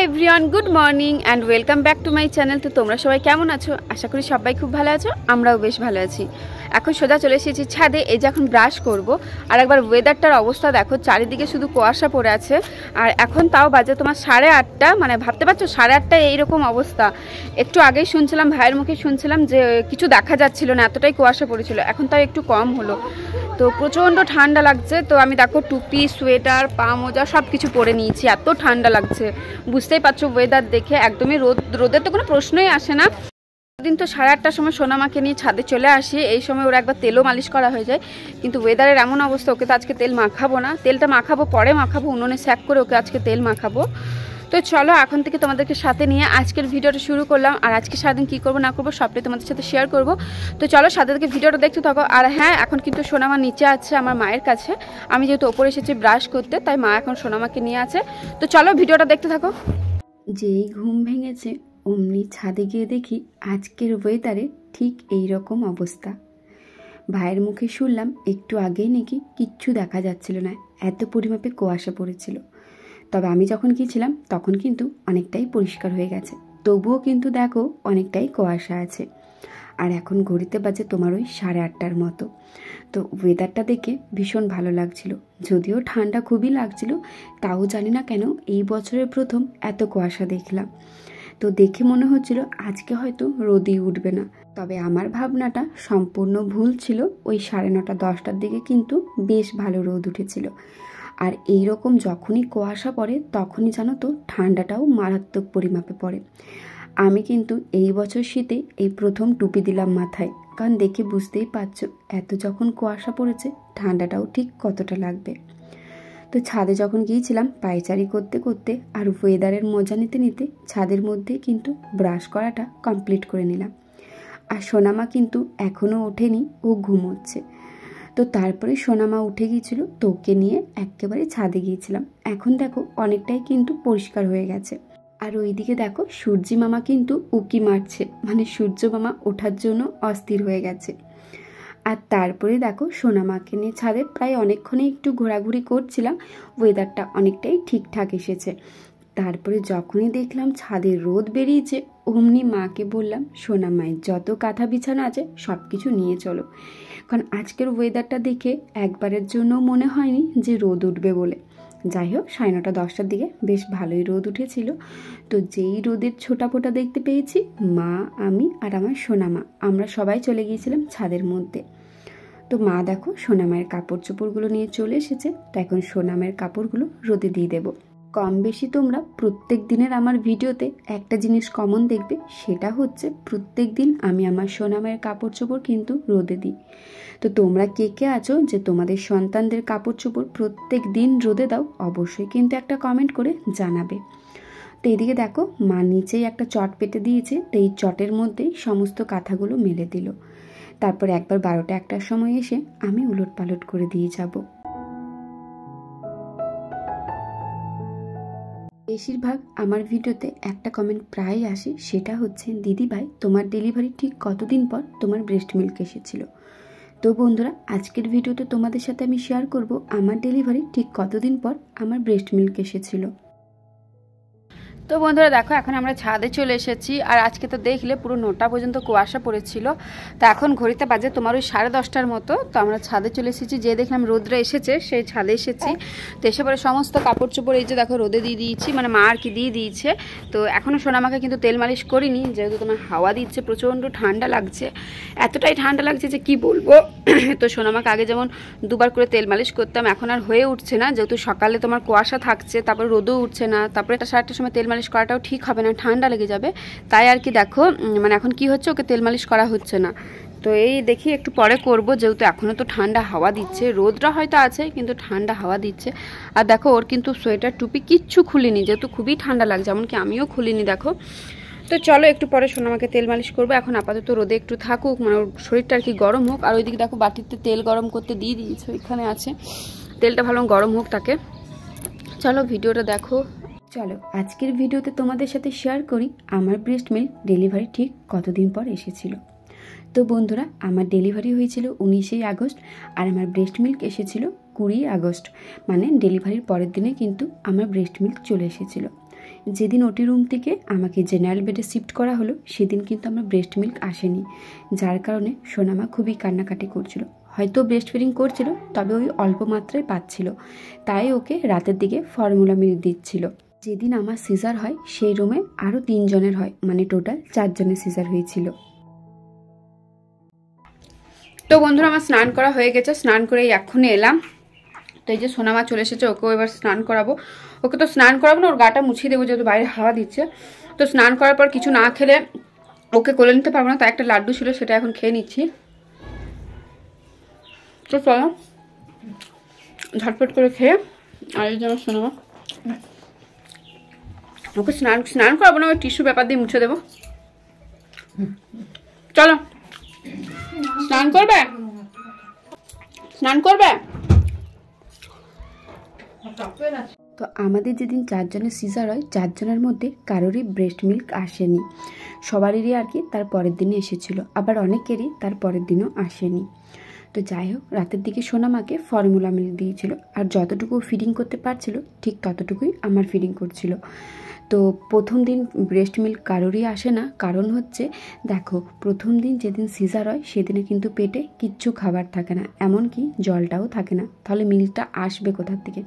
Everyone, good morning and welcome back to my channel. তো তোমরা সবাই কেমন আছো? আশা করি সবাই খুব ভালো আছো, আমরাও বেশ ভালো আছি। এখন সোজা চলে এসেছি ছাদে, এই যে এখন ব্রাশ করব। আর একবার ওয়েদারটার অবস্থা দেখো, চারিদিকে শুধু কুয়াশা পড়ে আছে। আর এখন তাও বাজে তোমার 8:30, মানে ভাবতে পারছো 8:30 এইরকম অবস্থা। একটু আগেই শুনছিলাম, ভাইয়ের মুখে শুনছিলাম যে কিছু দেখা যাচ্ছিল না, এতটাই কুয়াশা পড়েছিল। এখন তাও একটু কম হলো। তো প্রচণ্ড ঠান্ডা লাগছে। তো আমি দেখো টুপি, সোয়েটার, পা মোজা সব কিছু পরে নিয়েছি, এত ঠান্ডা লাগছে। বুঝতেই পারছো ওয়েদার দেখে একদমই রোদের তো কোনো প্রশ্নই আসে না। দিন তো 8:30টার সময় সোনামাকে নিয়ে ছাদে চলে আসি, এই সময় ওরা একবার তেলও মালিশ করা হয়ে যায়। কিন্তু ওয়েদারের এমন অবস্থা, ওকে তো আজকে তেল মাখাবো না, তেলটা মাখাবো পরে মাখাবো, উনুনে স্যাক করে ওকে আজকে তেল মাখাবো। তো চলো এখন থেকে তোমাদেরকে সাথে নিয়ে আজকের ভিডিওটা শুরু করলাম। আর আজকে সারাদিন কী করবো না করবো সবটাই তোমাদের সাথে শেয়ার করব। তো চলো সাথে থেকে ভিডিওটা দেখতে থাকো। আর হ্যাঁ, এখন কিন্তু সোনামা নিচে আছে আমার মায়ের কাছে। আমি যেহেতু ওপরে এসেছি ব্রাশ করতে, তাই মা এখন সোনামাকে নিয়ে আছে। তো চলো ভিডিওটা দেখতে থাকো। যেই ঘুম ভেঙেছে অমনি ছাদে গিয়ে দেখি আজকের ওয়েদারে ঠিক এই রকম অবস্থা। ভাইয়ের মুখে শুনলাম একটু আগেই নাকি কিচ্ছু দেখা যাচ্ছিল না, এত পরিমাপে কুয়াশা পড়েছিল। তবে আমি যখন গিয়েছিলাম তখন কিন্তু অনেকটাই পরিষ্কার হয়ে গেছে, তবুও কিন্তু দেখো অনেকটাই কুয়াশা আছে। আর এখন ঘড়িতে বাজে তোমার ওই 8:30টার মতো। তো ওয়েদারটা দেখে ভীষণ ভালো লাগছিল, যদিও ঠান্ডা খুবই লাগছিল। তাও জানি না কেন এই বছরের প্রথম এত কুয়াশা দেখলাম। তো দেখে মনে হচ্ছিল আজকে হয়তো রোদই উঠবে না। তবে আমার ভাবনাটা সম্পূর্ণ ভুল ছিল। ওই 9:30 10টার দিকে কিন্তু বেশ ভালো রোদ উঠেছিল। আর এই রকম যখনই কুয়াশা পড়ে তখনই জানো তো ঠান্ডাটাও মারাত্মক পরিমাপে পড়ে। আমি কিন্তু এই বছর শীতে এই প্রথম টুপি দিলাম মাথায়, কারণ দেখে বুঝতেই পারছো এত যখন কুয়াশা পড়েছে ঠান্ডাটাও ঠিক কতটা লাগবে। তো ছাদে যখন গিয়েছিলাম পায়চারি করতে করতে আর ওয়েদারের মজা নিতে নিতে ছাদের মধ্যে কিন্তু ব্রাশ করাটা কমপ্লিট করে নিলাম। আর সোনামা কিন্তু এখনও ওঠেনি, ও ঘুমোচ্ছে। তো তারপরে সোনামা উঠে গিয়েছিল, তোকে নিয়ে একেবারে ছাদে গিয়েছিলাম। এখন দেখো অনেকটাই কিন্তু পরিষ্কার হয়ে গেছে। আর ওইদিকে দেখো সূর্যি মামা কিন্তু উকি মারছে, মানে সূর্য মামা ওঠার জন্য অস্থির হয়ে গেছে। আর তারপরে দেখো সোনামাকে নিয়ে ছাদে প্রায় অনেকক্ষণই একটু ঘোরাঘুরি করছিলাম। ওয়েদারটা অনেকটাই ঠিকঠাক এসেছে। তারপরে যখনই দেখলাম ছাদে রোদ বেরিয়েছে অমনি মাকে বললাম, সোনামায়ের যত কাঁথা বিছানো আছে সব কিছু নিয়ে চলো। কারণ আজকের ওয়েদারটা দেখে একবারের জন্য মনে হয়নি যে রোদ উঠবে বলে। যাই হোক 9:30 10টার দিকে বেশ ভালোই রোদ উঠেছিল। তো যেই রোদের ছোটা ফোটা দেখতে পেয়েছি, মা, আমি আর আমার সোনামা আমরা সবাই চলে গিয়েছিলাম ছাদের মধ্যে। তো মা দেখো সোনামায়ের কাপড় চোপড়গুলো নিয়ে চলে এসেছে। তো এখন সোনামায়ের কাপড়গুলো রোদে দিয়ে দেবো। কম বেশি তোমরা প্রত্যেক দিনের আমার ভিডিওতে একটা জিনিস কমন দেখবে, সেটা হচ্ছে প্রত্যেক দিন আমি আমার সোনামায়ের কাপড় চোপড় কিন্তু রোদে দিই। তো তোমরা কে কে আছো যে তোমাদের সন্তানদের কাপড় চোপড় প্রত্যেক দিন রোদে দাও, অবশ্যই কিন্তু একটা কমেন্ট করে জানাবে। তো এইদিকে দেখো মা নিচেই একটা চট পেতে দিয়েছে, তো এই চটের মধ্যেই সমস্ত কাঁথাগুলো মেলে দিল। তারপর একবার 12টা 1টার সময় এসে আমি উলট পালট করে দিয়ে যাব। বেশিরভাগ আমার ভিডিওতে একটা কমেন্ট প্রায় আসে, সেটা হচ্ছে দিদি ভাই তোমার ডেলিভারি ঠিক কতদিন পর তোমার ব্রেস্ট মিল্ক এসেছিল। তো বন্ধুরা আজকের ভিডিওতে তোমাদের সাথে আমি শেয়ার করব আমার ডেলিভারি ঠিক কতদিন পর আমার ব্রেস্ট মিল্ক এসেছিল। তো বন্ধুরা দেখো এখন আমরা ছাদে চলে এসেছি। আর আজকে তো দেখলে পুরো 9টা পর্যন্ত কুয়াশা পড়েছিল। তো এখন ঘড়িতে বাজে তোমার ওই 10:30টার মতো। তো আমরা ছাদে চলে এসেছি, যে দেখলাম রোদরা এসেছে সেই ছাদে এসেছি। তো এসে পরে সমস্ত কাপড় চোপড় এই যে দেখো রোদে দিয়ে দিয়েছি, মানে মা আর কি দিয়ে দিয়েছে। তো এখনও সোনামাকে কিন্তু তেল মালিশ করিনি, যেহেতু তোমার হাওয়া দিচ্ছে, প্রচণ্ড ঠান্ডা লাগছে, এতটাই ঠান্ডা লাগছে যে কি বলবো। তো সোনামাকে আগে যেমন 2বার করে তেল মালিশ করতাম, এখন আর হয়ে উঠছে না, যেহেতু সকালে তোমার কুয়াশা থাকছে, তারপর রোদও উঠছে না, তারপরে 8:30টার সময় তেল মালিশ করাটাও ঠিক হবে না, ঠান্ডা লেগে যাবে। তাই আর কি দেখো মানে এখন কি হচ্ছে, ওকে তেল মালিশ করা হচ্ছে না। তো এই দেখি একটু পরে করব, যেহেতু এখনও তো ঠান্ডা হাওয়া দিচ্ছে, রোদটা হয়তো আছে কিন্তু ঠান্ডা হাওয়া দিচ্ছে। আর দেখো ওর কিন্তু সোয়েটার টুপি কিচ্ছু খুলিনি, যেহেতু খুবই ঠান্ডা লাগছে, এমনকি আমিও খুলিনি দেখো। তো চলো একটু পরে সোনামাকে তেল মালিশ করবো। এখন আপাতত রোদে একটু থাকুক, মানে ওর শরীরটা আর কি গরম হোক। আর ওইদিকে দেখো বাটিতে তেল গরম করতে দিয়ে দিয়েছে, ওইখানে আছে, তেলটা ভালো গরম হোক তাকে। চলো ভিডিওটা দেখো। চলো আজকের ভিডিওতে তোমাদের সাথে শেয়ার করি আমার ব্রেস্ট মিল্ক ডেলিভারি ঠিক কতদিন পর এসেছিল। তো বন্ধুরা আমার ডেলিভারি হয়েছিল 19শে আগস্ট, আর আমার ব্রেস্ট মিল্ক এসেছিল 20 আগস্ট, মানে ডেলিভারির পরের দিনে কিন্তু আমার ব্রেস্ট মিল্ক চলে এসেছিলো। যেদিন ওটি রুম থেকে আমাকে জেনারেল বেডে শিফট করা হলো সেদিন কিন্তু আমার ব্রেস্ট মিল্ক আসেনি, যার কারণে সোনামা খুবই কান্নাকাটি করছিল। হয়তো ব্রেস্ট ফিডিং করছিল, তবে ওই অল্প মাত্রায় পাচ্ছিল, তাই ওকে রাতের দিকে ফর্মুলা মিল্ক দিচ্ছিল। যেদিন আমার সিজার হয় সেই রুমে আরও 3 জনের হয়, মানে টোটাল 4 জনের সিজার হয়েছিল। তো বন্ধুরা আমার স্নান করা হয়ে গেছে, স্নান করে এক্ষুনি এলাম। তো এই যে সোনামা চলে এসেছে, ওকেও এবার স্নান করাবো। ওকে তো স্নান করাবো না, ওর গাটা মুছিয়ে দেবো, যেহেতু বাইরে হাওয়া দিচ্ছে। তো স্নান করার পর কিছু না খেলে ওকে কোলে নিতে পারবো না, তাই একটা লাড্ডু ছিল সেটা এখন খেয়ে নিচ্ছি। তো চলো ঝটপট করে খেয়ে, আর এই যে আমার সোনামা, ওকে স্নান করাবো না, ওই টিস্যু পেপার দিয়ে মুছে দেবো। চলো স্নান করবে, স্নান করবে। তো আমাদের যেদিন 4 জনের সিজার হয়, 4 জনের মধ্যে কারোরই ব্রেস্ট মিল্ক আসেনি। সবারই আর কি তার পরের দিনে এসেছিল, আবার অনেকেরই তার পরের দিনও আসেনি। তো যাই হোক, রাতের দিকে সোনামাকে ফর্মুলা মিল্ক দিয়েছিল, আর যতটুকু ফিডিং করতে পারছিল ঠিক ততটুকুই আমার ফিডিং করছিল। তো প্রথম দিন ব্রেস্ট মিল্ক কারোরই আসে না, কারণ হচ্ছে দেখো, প্রথম দিন যেদিন সিজার হয় সেদিনে কিন্তু পেটে কিচ্ছু খাবার থাকে না, এমনকি জলটাও থাকে না, তাহলে মিল্কটা আসবে কোথার থেকে?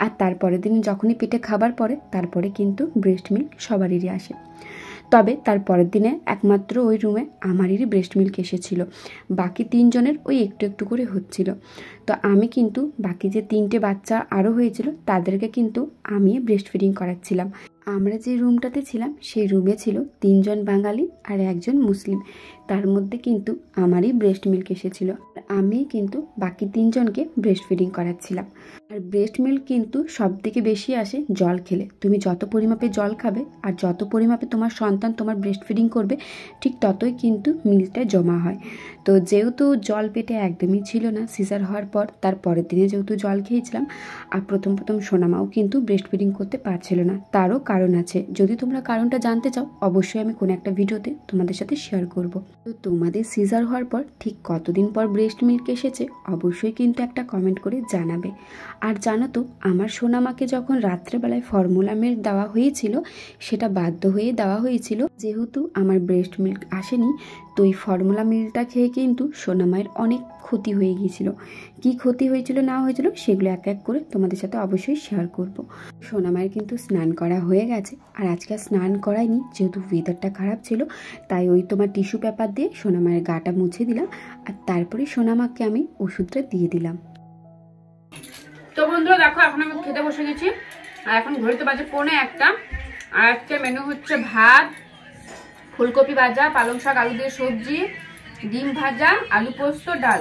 আর তারপরের দিন যখনই পেটে খাবার পড়ে তারপরে কিন্তু ব্রেস্ট মিল্ক সবারই আসে। তবে তার পরের দিনে একমাত্র ওই রুমে আমারই ব্রেস্ট মিল্ক এসেছিল, বাকি 3 জনের ওই একটু একটু করে হচ্ছিল। তো আমি কিন্তু বাকি যে 3টে বাচ্চা আরও হয়েছিল তাদেরকে কিন্তু আমি ব্রেস্ট ফিডিং করাচ্ছিলাম। আমরা যে রুমটাতে ছিলাম সেই রুমে ছিল 3 জন বাঙালি আর 1 জন মুসলিম, তার মধ্যে কিন্তু আমারই ব্রেস্ট মিল্ক এসেছিল। আমি কিন্তু বাকি 3 জনকে ব্রেস্ট ফিডিং করাচ্ছিলাম। আর ব্রেস্ট মিল্ক কিন্তু সব থেকে বেশি আসে জল খেলে। তুমি যত পরিমাপে জল খাবে আর যত পরিমাপে তোমার সন্তান তোমার ব্রেস্ট ফিডিং করবে, ঠিক ততই কিন্তু মিল্কটা জমা হয়। তো যেহেতু জল পেটে একদমই ছিল না সিজার হওয়ার পর, তার পরের দিনে যেহেতু জল খেয়েছিলাম, আর প্রথম সোনামাও কিন্তু ব্রেস্ট ফিডিং করতে পারছিল না, তারও কারণ আছে। যদি তোমরা কারণটা জানতে চাও অবশ্যই আমি কোনো একটা ভিডিওতে তোমাদের সাথে শেয়ার করব। তো তোমাদের সিজার হওয়ার পর ঠিক কতদিন পর ব্রেস্ট মিল্ক এসেছে অবশ্যই কিন্তু একটা কমেন্ট করে জানাবে। আর জানো তো, আমার সোনামাকে যখন রাত্রেবেলায় ফর্মুলা মিল্ক দেওয়া হয়েছিল সেটা বাধ্য হয়ে দেওয়া হয়েছিল, যেহেতু আমার ব্রেস্ট মিল্ক আসেনি। তো এই ফর্মুলা মিল্কটা খেয়ে কিন্তু সোনামায়ের অনেক ক্ষতি হয়ে গিয়েছিল। কি ক্ষতি হয়েছিল না হয়েছিল সেগুলো এক এক করে তোমাদের সাথে অবশ্যই শেয়ার করব। সোনামায়ের কিন্তু স্নান করা হয়ে গেছে, আর আজকে স্নান করাইনি, যেহেতু ওয়েদারটা খারাপ ছিল, তাই ওই তোমার টিস্যু পেপার দিয়ে সোনামায়ের গাটা মুছে দিলাম, আর তারপরে সোনামাকে আমি ওষুধটা দিয়ে দিলাম। তো বন্ধুরা দেখো, এখন আমি খেতে বসে গেছি, আর এখন ঘড়িতে বাজে 1:45। আর আজকে মেনু হচ্ছে ভাত, ফুলকপি ভাজা, পালং শাক আলু দিয়ে সবজি, ডিম ভাজা, আলু পোস্ত, ডাল।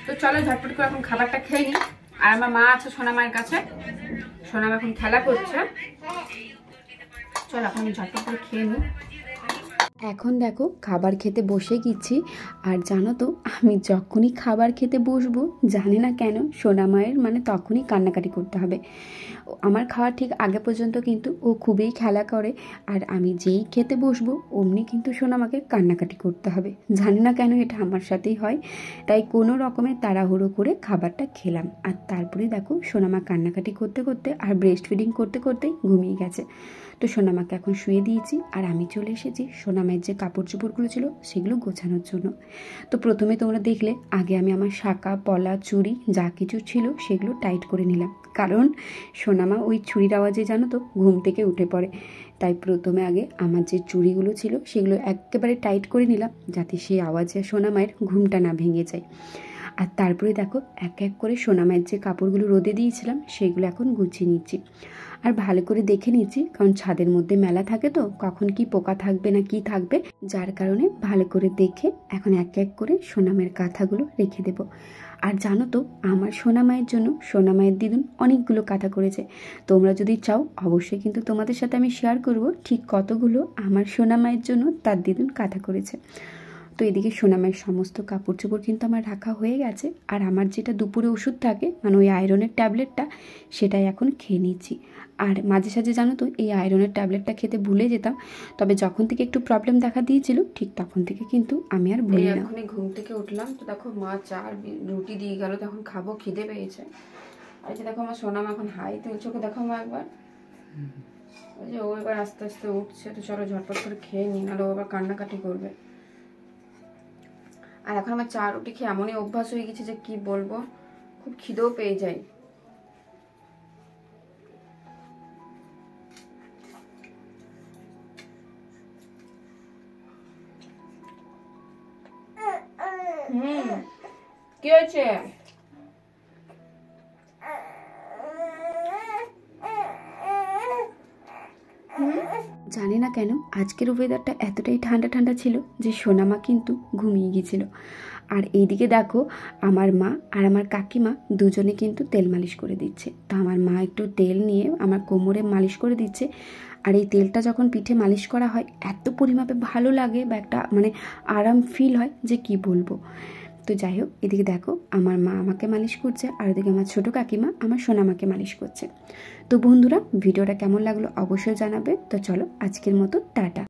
তো চলো ঝটপট করে এখন খাবারটা খেয়ে নিই। আর আমার মা আছে সোনামায়ের কাছে, সোনামা এখন খেলা করছে। চলো এখন আমি ঝটপট করে খেয়ে নিই। এখন দেখো খাবার খেতে বসে গেছি, আর জানো তো আমি যখনই খাবার খেতে বসবো জানি না কেন সোনামায়ের মানে তখনই কান্নাকাটি করতে হবে। আমার খাওয়ার ঠিক আগে পর্যন্ত কিন্তু ও খুবই খেলা করে, আর আমি যেই খেতে বসবো অমনি কিন্তু সোনামাকে কান্নাকাটি করতে হবে। জানি না কেন এটা আমার সাথেই হয়, তাই কোনো রকমের তাড়াহুড়ো করে খাবারটা খেলাম। আর তারপরে দেখো সোনামা কান্নাকাটি করতে করতে আর ব্রেস্ট ফিডিং করতে করতেই ঘুমিয়ে গেছে। তো সোনামাকে এখন শুয়ে দিয়েছি, আর আমি চলে এসেছি সোনামায়ের যে কাপড় চোপড়গুলো ছিল সেগুলো গোছানোর জন্য। তো প্রথমে তোমরা দেখলে আগে আমি আমার শাঁকা পলা চুড়ি যা কিছু ছিল সেগুলো টাইট করে নিলাম, কারণ সোনামা ওই চুড়ির আওয়াজে জানো তো ঘুম থেকে উঠে পড়ে। তাই প্রথমে আগে আমার যে চুড়িগুলো ছিল সেগুলো একেবারে টাইট করে নিলাম, যাতে সেই আওয়াজে সোনামায়ের ঘুমটা না ভেঙে যায়। আর তারপরে দেখো এক এক করে সোনামায়ের যে কাপড়গুলো রোদে দিয়েছিলাম সেগুলো এখন গুছিয়ে নিচ্ছি। আর ভালো করে দেখে নিচ্ছি, কারণ ছাদের মধ্যে মেলা থাকে তো কখন কি পোকা থাকবে না কি থাকবে, যার কারণে ভালো করে দেখে এখন এক এক করে সোনামায়ের কাঁথাগুলো রেখে দেব। আর জানো তো, আমার সোনামায়ের জন্য সোনামায়ের দিদুন অনেকগুলো কাঁথা করেছে। তোমরা যদি চাও অবশ্যই কিন্তু তোমাদের সাথে আমি শেয়ার করব ঠিক কতগুলো আমার সোনামায়ের জন্য তার দিদুন কাঁথা করেছে। তো এদিকে সোনামায়ের সমস্ত কাপড় চোপড় কিন্তু আমার রাখা হয়ে গেছে, আর আমার যেটা দুপুরে ওষুধ থাকে মানে ওই আয়রনের ট্যাবলেটটা সেটাই এখন খেয়ে নিচ্ছি। আর মাঝে সাঝে জানো তো এই আয়রনের ট্যাবলেটটা খেতে ভুলে যেতাম, তবে যখন থেকে একটু প্রবলেম দেখা দিয়েছিল ঠিক তখন থেকে কিন্তু আমি আর ভুলি না। এখনই ঘুম থেকে উঠলাম, তো দেখো মা চা আর রুটি দিয়ে গেল, তখন খাবো, খিদে পেয়েছে। আর যে দেখো আমার সোনামা এখন হাই তুলছে, ওকে দেখো মা একবার ওই যে ও এবার আস্তে আস্তে উঠছে, তো চলো ঝটপট করে খেয়ে নিই, নাহলে ও আবার কান্নাকাটি করবে। আর এখন আমার চা রুটি খেয়ে এমনই অভ্যাস হয়ে গেছে যে কি বলবো, খুব খিদেও পেয়ে যায়। কি হয়েছে? জানি না কেন আজকের ওয়েদারটা এতটাই ঠান্ডা ঠান্ডা ছিল যে সোনামা কিন্তু ঘুমিয়ে গিয়েছিল। আর এইদিকে দেখো আমার মা আর আমার কাকিমা দুজনে কিন্তু তেল মালিশ করে দিচ্ছে। তা আমার মা একটু তেল নিয়ে আমার কোমরে মালিশ করে দিচ্ছে। আর এই তেলটা যখন পিঠে মালিশ করা হয় এত পরিমাপে ভালো লাগে বা একটা মানে আরাম ফিল হয় যে কি বলবো। তো যাই হোক, এদিকে দেখো আমার মা আমাকে মালিশ করছে, আর এদিকে আমার ছোটো কাকিমা আমার সোনামাকে মালিশ করছে। তো বন্ধুরা, ভিডিওটা কেমন লাগলো অবশ্যই জানাবে। তো চলো আজকের মতো টাটা।